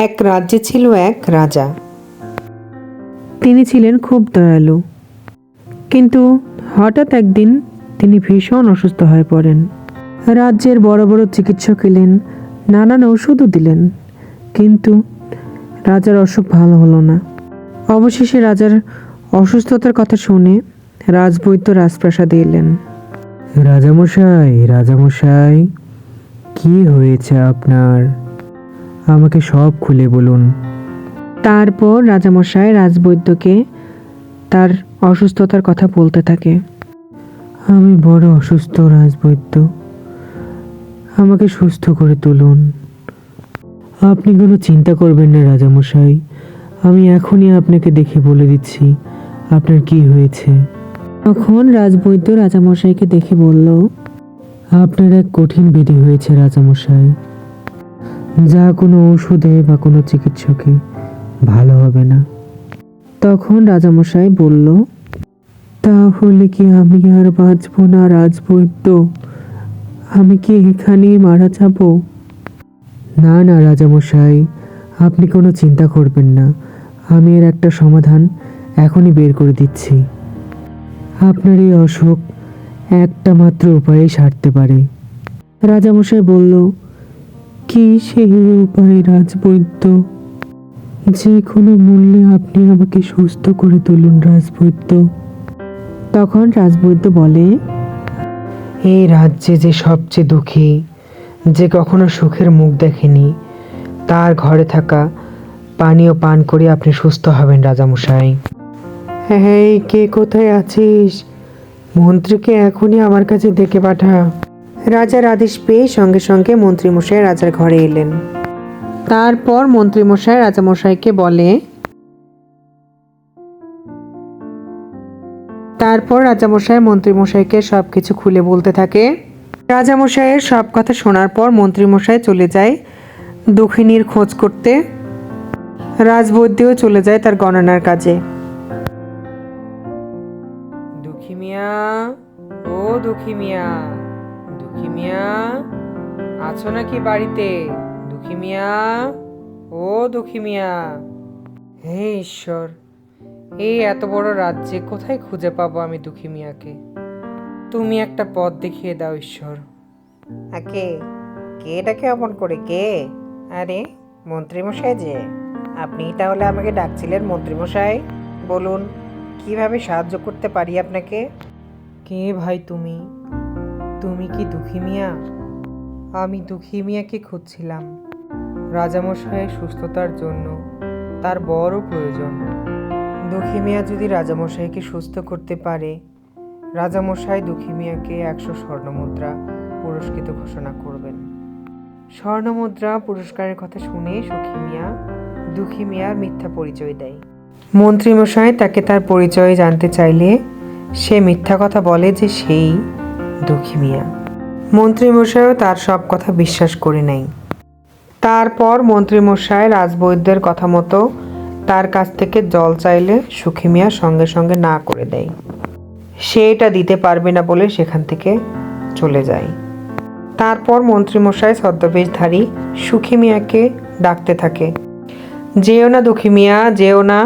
এক রাজ্যে ছিল এক রাজা। তিনি ছিলেন খুব দয়ালু, কিন্তু হঠাৎ একদিন তিনি ভীষণ অসুস্থ হয়ে পড়েন। রাজ্যের বড় বড় চিকিৎসক এলেন, নানান ওষুধও দিলেন, কিন্তু রাজার অসুখ ভালো হলো না। অবশেষে রাজার অসুস্থতার কথা শুনে রাজবৈদ্য রাজপ্রাসাদে এলেন। রাজামশাই, রাজামশাই, কি হয়েছে আপনার? আমাকে সব খুলে বলুন। তারপর রাজামশাই রাজবৈদ্যকে তার অসুস্থতার কথা বলতে থাকে। আমি বড় অসুস্থ রাজবৈদ্য, আমাকে সুস্থ করে তুলুন। আপনি কোনো চিন্তা করবেন না রাজামশাই, আমি এখনই আপনাকে দেখে বলে দিচ্ছি আপনার কি হয়েছে। তখন রাজবৈদ্য রাজামশাইকে দেখে বলল, আপনার এক কঠিন ব্যাধি হয়েছে রাজামশাই, যা কোনো ঔষধে বা কোনো চিকিৎসকে ভালো হবে না। তখন রাজামশাই বলল, তাহলে কি আমি আর বাঁচব না রাজবৈদ্য? আমি কি এখানেই মারা যাব? না না রাজামশাই, আপনি কোনো চিন্তা করবেন না, আমি এর একটা সমাধান এখনই বের করে দিচ্ছি। আপনার এই অসুখ একটা মাত্র উপায়ে সারতে পারে। রাজামশাই বলল, কি সেই উপায় রাজবৈদ্য? যে কোনো মূল্যে আপনি আমাকে সুস্থ করে তুলুন রাজবৈদ্য। তখন রাজবৈদ্য বলে, এই রাজ্যে যে সবচেয়ে দুঃখী, যে কখনো সুখের মুখ দেখেনি, তার ঘরে থাকা পানীয় পান করে আপনি সুস্থ হবেন রাজামশাই। এই কে কোথায় আছিস? মন্ত্রীকে এখনই আমার কাছে ডেকে পাঠা। রাজার আদেশ পেয়ে সঙ্গে সঙ্গে মন্ত্রীমশাই রাজার ঘরে এলেন। তারপর মন্ত্রীমশাই রাজামশাইকে বলে, তারপর রাজামশাই মন্ত্রীমশাইকে সবকিছু খুলে বলতে থাকে। রাজামশাইয়ের সব কথা শোনার পর মন্ত্রীমশাই চলে যায় দক্ষিণীর খোঁজ করতে। রাজবৈদ্যও চলে যায় তার গণনার কাজে। দুঃখী মিয়া, ও দুঃখী মিয়া, দুঃখী মিয়া, আছো নাকি বাড়িতে? দুঃখী মিয়া, ও দুঃখী মিয়া। হে ঈশ্বর, এই এত বড় রাজ্যে কোথায় খুঁজে পাবো আমি দুঃখী মিয়াকে? তুমি একটা পথ দেখিয়ে দাও ঈশ্বর। কে কে ডাকে অমন করে? কে? আরে মন্ত্রীমশাই যে, আপনি তাহলে আমাকে ডাকছিলেন মন্ত্রীমশাই? বলুন, কিভাবে সাহায্য করতে পারি আপনাকে? কে ভাই তুমি? তুমি কি দুঃখী মিয়া? আমি দুঃখী মিয়াকে খুঁজছিলাম। রাজামশাইয়ের সুস্থতার জন্য তার বড় প্রয়োজন। দুঃখী মিয়া যদি রাজামশাইকে সুস্থ করতে পারে, রাজামশাই দুঃখী মিয়াকে 100 স্বর্ণমুদ্রা পুরস্কৃত ঘোষণা করবেন। স্বর্ণমুদ্রা পুরস্কারের কথা শুনে সুখী মিয়া দুঃখী মিয়ার মিথ্যা পরিচয় দেয়। মন্ত্রীমশাই তাকে তার পরিচয় জানতে চাইলে সে মিথ্যা কথা বলে যে সেই দুঃখী মিয়া। মন্ত্রীমশাইও তার সব কথা বিশ্বাস করে নেয়। তারপর মন্ত্রীমশাই রাজবৈদ্যের কথা মতো তার কাছ থেকে জল চাইলে সুখী মিয়া সঙ্গে সঙ্গে না করে দেয়। সে এটা দিতে পারবে না বলে সেখান থেকে চলে যায়। তারপর মন্ত্রীমশাই ছদ্মবেশধারী সুখী মিয়াকে ডাকতে থাকে, যেও না দুঃখী মিয়া, যেও না,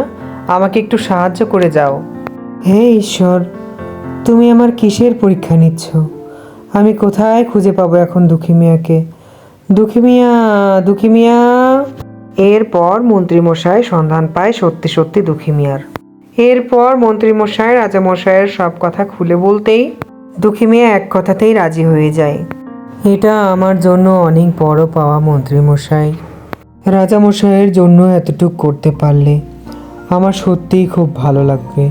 আমাকে একটু সাহায্য করে যাও। হে ঈশ্বর, তুমি আমার কিসের পরীক্ষা নিচ্ছ? আমি কোথায় খুঁজে পাবো এখন দুঃখী মিয়াকে? দুঃখী মিয়া, দুঃখী মিয়া। এরপর মন্ত্রীমশাই সন্ধান পায় সত্যি সত্যি দুঃখী মিয়ার। এরপর মন্ত্রীমশাই রাজামশাইয়ের সব কথা খুলে বলতেই দুঃখী মিয়া এক কথাতেই রাজি হয়ে যায়। এটা আমার জন্য অনেক বড় পাওয়া মন্ত্রীমশাই। রাজামশাইয়ের জন্য এতটুক করতে পারলে আমার সত্যিই খুব ভালো লাগবে।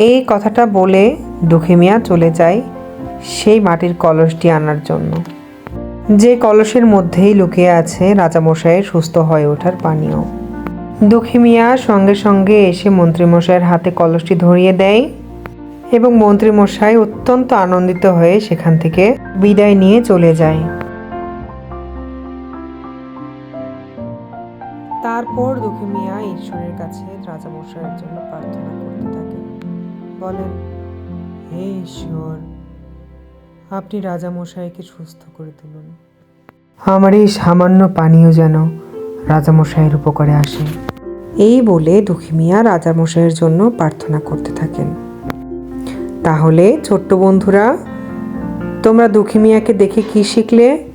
এই কথাটা বলে দুঃখী মিয়া চলে যায় সেই মাটির কলসটি আনার জন্য, যে কলসের মধ্যেই লুকিয়ে আছে রাজামশাইয়ের সুস্থ হয়ে ওঠার পানীয়। দুঃখী মিয়া সঙ্গে সঙ্গে এসে মন্ত্রীমশাইয়ের হাতে কলসটি ধরিয়ে দেয় এবং মন্ত্রীমশাই অত্যন্ত আনন্দিত হয়ে সেখান থেকে বিদায় নিয়ে চলে যায়। তারপর দুঃখী মিয়া ঈশ্বরের কাছে রাজামশাইয়ের জন্য প্রার্থনা করতে থাকেন। বলেন, হে ঈশ্বর, আপনি রাজামশাইকে সুস্থ করে তুলুন। আমার এই সামান্য পানীয় যেন রাজামশাইয়ের উপকারে আসে। এই বলে দুঃখী মিয়া রাজামশাইয়ের জন্য প্রার্থনা করতে থাকেন। তাহলে ছোট্ট বন্ধুরা, তোমরা দুঃখী মিয়াকে দেখে কি শিখলে?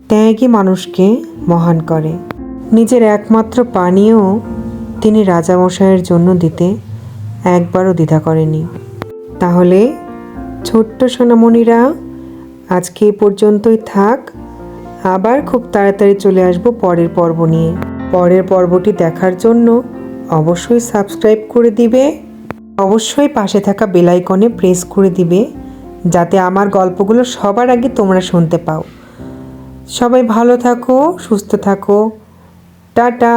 ত্যাগই মানুষকে মহান করে। নিজের একমাত্র পানীয় তিনি রাজামশাইয়ের জন্য দিতে একবারও দ্বিধা করেনি। তাহলে ছোট্ট সোনামণিরা, আজকে এই পর্যন্তই থাক। আবার খুব তাড়াতাড়ি চলে আসবো পরের পর্ব নিয়ে। পরের পর্বটি দেখার জন্য অবশ্যই সাবস্ক্রাইব করে দিবে, অবশ্যই পাশে থাকা বেল আইকনে প্রেস করে দিবে, যাতে আমার গল্পগুলো সবার আগে তোমরা শুনতে পাও। সবাই ভালো থাকো, সুস্থ থাকো, টাটা।